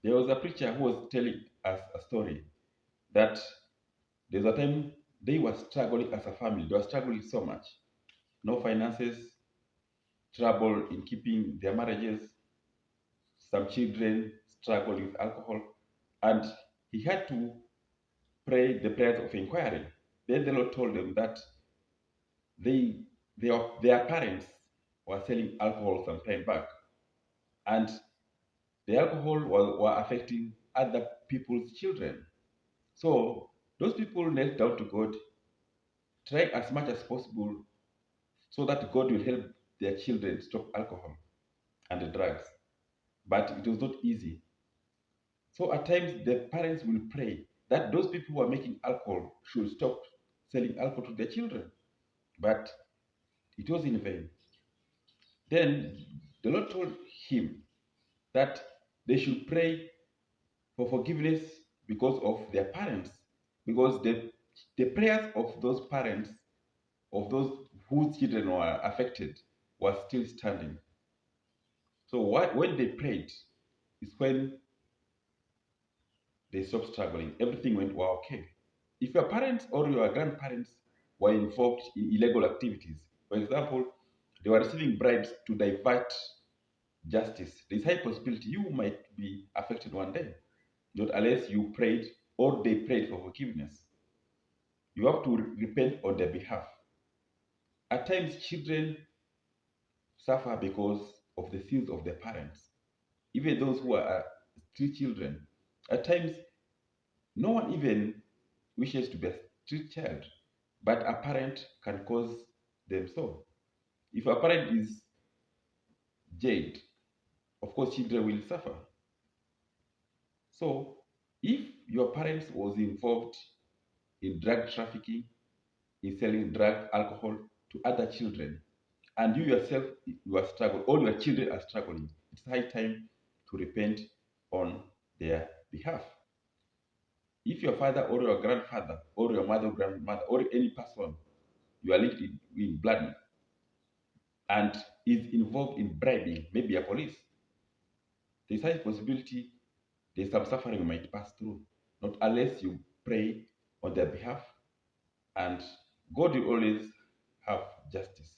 There was a preacher who was telling us a story that there's a time they were struggling as a family. They were struggling so much. No finances, trouble in keeping their marriages, some children struggle with alcohol, and he had to pray the prayers of inquiry. Then the Lord told them that they, their parents were selling alcohol some time back, and the alcohol were affecting other people's children. So those people knelt down to God, trying as much as possible so that God will help their children stop alcohol and the drugs. But it was not easy. So at times the parents will pray that those people who are making alcohol should stop selling alcohol to their children. But it was in vain. Then the Lord told him that they should pray for forgiveness because of their parents, because the prayers of those parents, of those whose children were affected, was still standing. So when they prayed is when they stopped struggling. Everything went well, okay. If your parents or your grandparents were involved in illegal activities, for example, they were receiving bribes to divert justice, there's high possibility you might be affected one day, not unless you prayed or they prayed for forgiveness. You have to repent on their behalf. At times, children suffer because of the sins of their parents. Even those who are street children, at times, no one even wishes to be a street child, but a parent can cause them so. If a parent is jailed, of course, children will suffer. So, if your parents was involved in drug trafficking, in selling drugs, alcohol to other children, and you yourself you are struggling, all your children are struggling, it's high time to repent on their behalf. If your father or your grandfather or your mother or grandmother or any person you are linked in blood and is involved in bribing, maybe a police, there's high possibility there's some suffering you might pass through, not unless you pray on their behalf, and God will always have justice.